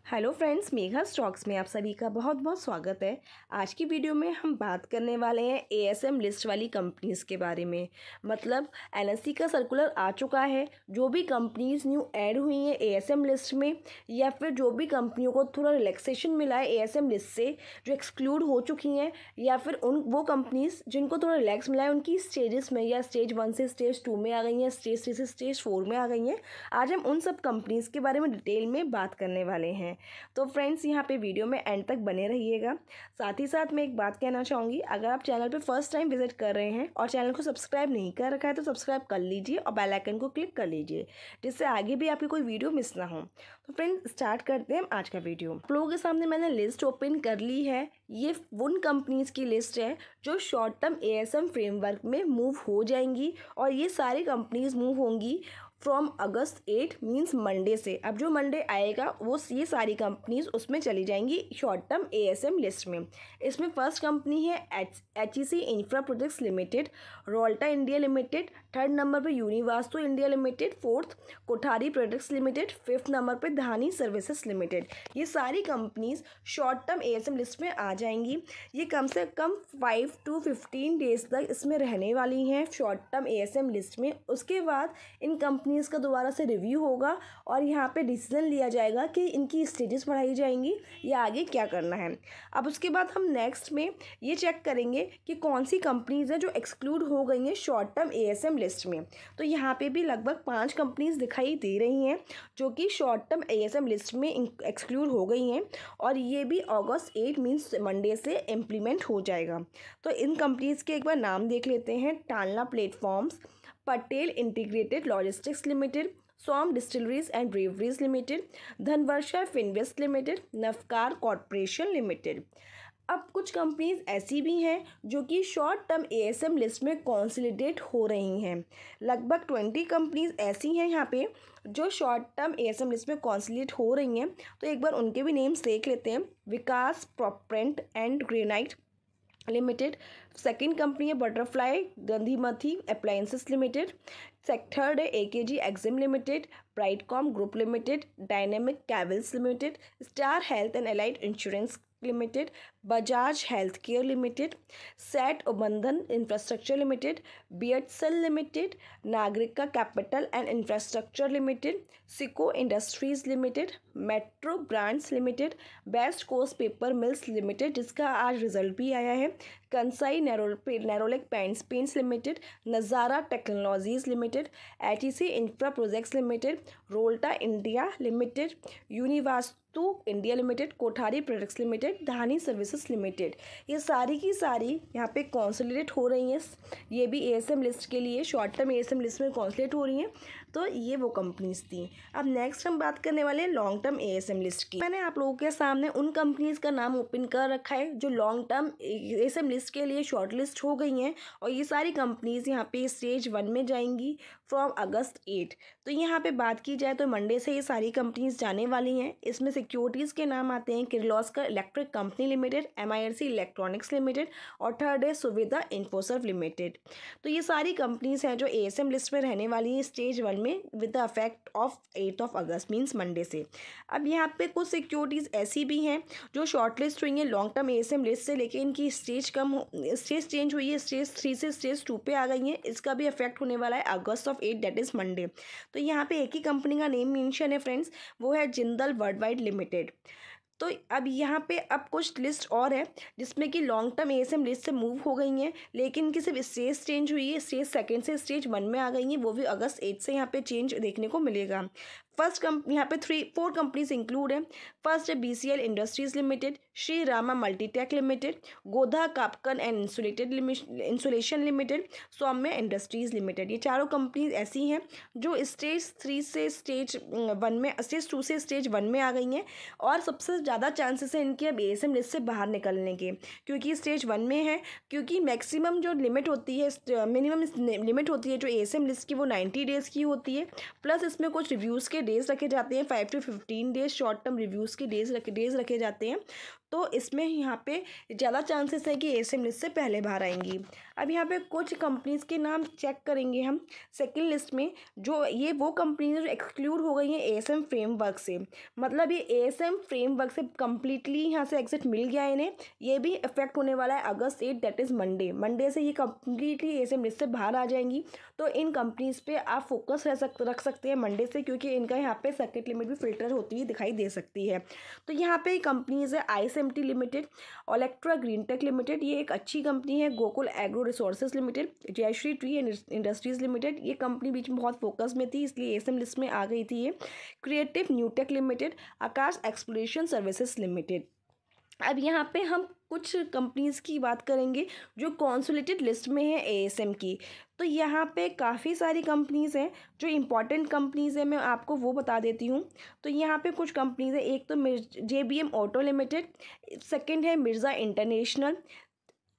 Hello friends, Megha stocks में आप सभी का बहुत बहुत स्वागत है। आज की वीडियो में हम बात करने वाले हैं एएसएम लिस्ट वाली कंपनीज़ के बारे में। मतलब एनएससी का सर्कुलर आ चुका है। जो भी कंपनीज़ न्यू ऐड हुई हैं एएसएम लिस्ट में, या फिर जो भी कंपनियों को थोड़ा रिलैक्सेशन मिला है एएसएम लिस्ट से, जो एक्सक्लूड हो चुकी हैं, या फिर वो कंपनीज़ जिनको थोड़ा रिलैक्स मिला है, उनकी स्टेजेस में या स्टेज 1 से स्टेज 2 में आ गई हैं, स्टेज 3 से स्टेज 4 में आ गई हैं। आज हम उन सब कंपनीज़ के बारे में डिटेल में बात करने वाले हैं। तो फ्रेंड्स, यहाँ पे वीडियो में एंड तक बने रहिएगा। साथ ही साथ मैं एक बात कहना चाहूँगी, अगर आप चैनल पे फर्स्ट टाइम विजिट कर रहे हैं और चैनल को सब्सक्राइब नहीं कर रखा है तो सब्सक्राइब कर लीजिए और बेल आइकन को क्लिक कर लीजिए, जिससे आगे भी आपकी कोई वीडियो मिस ना हो। तो फ्रेंड्स, स्टार्ट करते हैं आज का वीडियो। आप लोगों के सामने मैंने लिस्ट ओपन कर ली है। ये उन कंपनीज़ की लिस्ट है जो शॉर्ट टर्म एएसएम फ्रेमवर्क में मूव हो जाएंगी, और ये सारी कंपनीज़ मूव होंगी फ्रॉम अगस्त 8 मीन्स मंडे से। अब जो मंडे आएगा वो ये सारी कंपनीज उसमें चली जाएंगी शॉर्ट टर्म एएसएम लिस्ट में। इसमें फर्स्ट कंपनी है HEC infra projects limited, Rolta India limited, third number पे Univastu India limited, fourth Kothari products limited, fifth number पे धानी सर्विसेज लिमिटेड। ये सारी companies short term ASM list में आ जाएंगी। ये कम से कम 5 to 15 डेज तक इसमें रहने वाली हैं शॉर्ट टर्म एएसएम लिस्ट में। उसके बाद इन कंपनीज़ का दोबारा से रिव्यू होगा और यहाँ पे डिसीजन लिया जाएगा कि इनकी स्टेजेस बढ़ाई जाएंगी या आगे क्या करना है। अब उसके बाद हम नेक्स्ट में ये चेक करेंगे कि कौन सी कंपनीज़ है जो एक्सक्लूड हो गई हैं शॉर्ट टर्म एएसएम लिस्ट में। तो यहाँ पे भी लगभग 5 कंपनीज़ दिखाई दे रही हैं जो कि शॉर्ट टर्म एएसएम लिस्ट में एक्सक्लूड हो गई हैं, और ये भी अगस्त 8 मीन्स मंडे से इम्प्लीमेंट हो जाएगा। तो इन कंपनीज़ के एक बार नाम देख लेते हैं। टालना platforms, Patel integrated logistics limited, Som distilleries and breweries limited, Dhanvarsha finvest limited, Navkar corporation limited. अब कुछ कंपनीज ऐसी भी हैं जो कि शॉर्ट टर्म एएसएम लिस्ट में कंसोलिडेट हो रही हैं। लगभग 20 कंपनीज ऐसी हैं यहाँ पे जो शॉर्ट टर्म एएसएम लिस्ट में कंसोलिडेट हो रही हैं। तो एक बार उनके भी नेम्स देख लेते हैं। Vikas proppant and granite limited, second company है butterfly Gandhimathi appliances limited, third है AKG exim limited, Brightcom group limited, dynamic cables limited, star health and allied insurance limited, Bajaj health care limited, Setubandhan infrastructure limited, BHL limited, Nagreeka capital and infrastructure limited, सिको industries limited, metro brands limited, west coast paper mills limited जिसका आज result भी आया है, Kansai Nerolac paints limited, नज़ारा technologies limited, HEC infra projects limited, Rolta India limited, Univastu India limited, Kothari products limited, Dhani services limited. ये सारी की सारी यहाँ पे कंसोलिडेट हो रही हैं। ये भी एएसएम लिस्ट के लिए शॉर्ट टर्म एएसएम लिस्ट में कंसोलिडेट हो रही हैं। तो ये वो कंपनीज थी। अब नेक्स्ट हम बात करने वाले हैं लॉन्ग टर्म एएसएम लिस्ट की। मैंने आप लोगों के सामने उन कंपनीज का नाम ओपन कर रखा है जो लॉन्ग टर्म एएसएम लिस्ट के लिए शॉर्ट लिस्ट हो गई हैं, और ये सारी कंपनीज यहाँ पे स्टेज 1 में जाएंगी फ्रॉम अगस्त 8। तो यहाँ पे बात की जाए तो मंडे से ये सारी कंपनीज जाने वाली हैं। इसमें सिक्योरिटीज़ के नाम आते हैं Kirloskar electric company limited, MIRC electronics limited, और थर्ड है सुविधा इन्फोसर्व लिमिटेड। तो ये सारी कंपनीज हैं जो एएसएम लिस्ट में रहने वाली हैं स्टेज 1 में with the effect of 8 August means Monday से। अब यहाँ पे कुछ सिक्योरिटीज़ ऐसी भी हैं जो शॉर्ट लिस्ट हुई हैं लॉन्ग टर्म एएसएम लिस्ट से, लेकिन इनकी स्टेज चेंज हुई है, स्टेज 3 से स्टेज 2 पे आ गई हैं। इसका भी इफेक्ट होने वाला है अगस्त ऑफ 8 दैट इज़ मंडे। तो यहाँ पे एक ही कंपनी का नेम मेंशन है फ्रेंड्स, वो है जिंदल वर्ल्डवाइड लिमिटेड। तो अब यहाँ पे अब कुछ लिस्ट और है जिसमें कि लॉन्ग टर्म एएसएम लिस्ट से मूव हो गई हैं, लेकिन इनकी सिर्फ स्टेज चेंज हुई है, स्टेज 2 से स्टेज 1 में आ गई हैं। वो भी अगस्त 8 से यहाँ पे चेंज देखने को मिलेगा। फर्स्ट यहाँ पे 4 कंपनीज इंक्लूड हैं। फर्स्ट है BCL industries limited, Shri Rama multitech limited, Godha Cabcon and insulation limited, Saumya industries limited. ये चारों कंपनीज ऐसी हैं जो स्टेज 3 से स्टेज 1 में, स्टेज 2 से स्टेज 1 में आ गई हैं, और सबसे ज़्यादा चांसेस है इनके अब एएसएम लिस्ट से बाहर निकलने के, क्योंकि स्टेज 1 में है। क्योंकि मैक्सिमम जो लिमिट होती है, मिनिमम लिमिट होती है जो एएसएम लिस्ट की, वो 90 डेज़ की होती है। प्लस इसमें कुछ रिव्यूज़ के डेज़ रखे जाते हैं, 5 to 15 days short term reviews के डेज़ रखे जाते हैं। तो इसमें यहाँ पे ज़्यादा चांसेस है कि एएसएम लिस्ट से पहले बाहर आएंगी। अब यहाँ पे कुछ कंपनीज़ के नाम चेक करेंगे हम सेकंड लिस्ट में, जो ये वो कंपनीज जो एक्सक्लूड हो गई हैं एएसएम फ्रेमवर्क से। मतलब ये एएसएम फ्रेमवर्क से कम्प्लीटली यहाँ से एग्जिट मिल गया है इन्हें। ये भी इफेक्ट होने वाला है अगस्त 8, दैट इज़ मंडे से ये कम्प्लीटली एएसएम लिस्ट से बाहर आ जाएंगी। तो इन कंपनीज़ पे आप फोकस रख सकते हैं मंडे से, क्योंकि इनका यहाँ पे सर्किट लिमिट भी फिल्टर होती हुई दिखाई दे सकती है। तो यहाँ पे कंपनीज़ है ISMT limited, Olectra Greentech limited, ये एक अच्छी कंपनी है, Gokul agro resources limited, Jayshree tea industries limited, ये कंपनी बीच में बहुत फोकस में थी इसलिए एएसएम लिस्ट में आ गई थी ये, क्रिएटिव न्यूटेक लिमिटेड, आकाश एक्सप्लोरेशन सर्विसेज लिमिटेड। अब यहाँ पे हम कुछ कंपनीज़ की बात करेंगे जो कॉन्सोलिडेटेड लिस्ट में है एएसएम की। तो यहाँ पे काफ़ी सारी कंपनीज़ हैं जो इम्पॉर्टेंट कंपनीज़ हैं, मैं आपको वो बता देती हूँ। तो यहाँ पे कुछ कंपनीज़ हैं, एक तो JBM ऑटो लिमिटेड, सेकंड है मिर्ज़ा इंटरनेशनल,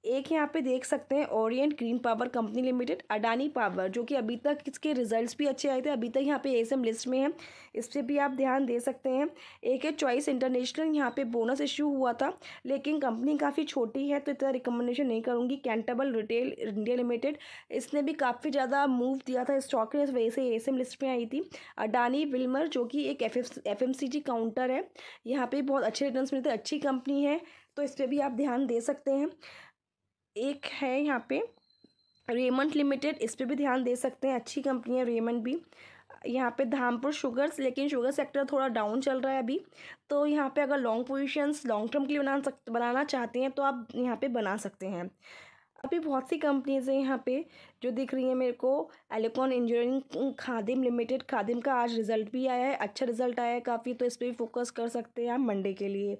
एक यहाँ पे देख सकते हैं Orient green power company limited, Adani power जो कि अभी तक इसके रिजल्ट्स भी अच्छे आए थे, अभी तक यहाँ पे एएसएम लिस्ट में है, इस पर भी आप ध्यान दे सकते हैं। एक है चॉइस इंटरनेशनल, यहाँ पे बोनस इश्यू हुआ था लेकिन कंपनी काफ़ी छोटी है तो इतना रिकमेंडेशन नहीं करूँगी। कैंटेबल रिटेल इंडिया लिमिटेड, इसने भी काफ़ी ज़्यादा मूव दिया था स्टॉक ने, इस वजह से एएसएम लिस्ट में आई थी। अडानी विल्मर जो कि एक FMCG काउंटर है, यहाँ पर बहुत अच्छे रिटर्न्स मिलते हैं, अच्छी कंपनी है तो इस पर भी आप ध्यान दे सकते हैं। एक है यहाँ पे रेमंड लिमिटेड, इस पे भी ध्यान दे सकते हैं, अच्छी कंपनी है रेमंड भी। यहाँ पे धामपुर शुगर्स, लेकिन शुगर सेक्टर थोड़ा डाउन चल रहा है अभी, तो यहाँ पे अगर लॉन्ग पोजीशंस लॉन्ग टर्म के लिए बनाना चाहते हैं तो आप यहाँ पे बना सकते हैं। अभी बहुत सी कंपनीज हैं यहाँ पे जो दिख रही हैं मेरे को। एलिकॉन इंजीनियरिंग खादिम लिमिटेड, खादिम का आज रिजल्ट भी आया है, अच्छा रिजल्ट आया है काफ़ी, तो इस पर भी फोकस कर सकते हैं आप मंडे के लिए।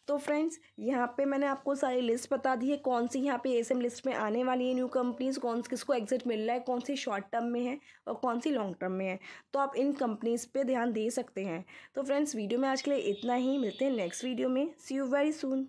तो फ्रेंड्स यहाँ पे मैंने आपको सारी लिस्ट बता दी है कौन सी यहाँ पे एएसएम लिस्ट में आने वाली है न्यू कंपनीज, कौन किसको एग्जिट मिल रहा है, कौन सी शॉर्ट टर्म में है और कौन सी लॉन्ग टर्म में है, तो आप इन कंपनीज पे ध्यान दे सकते हैं। तो फ्रेंड्स वीडियो में आज के लिए इतना ही, मिलते हैं नेक्स्ट वीडियो में, सी यू वेरी सून।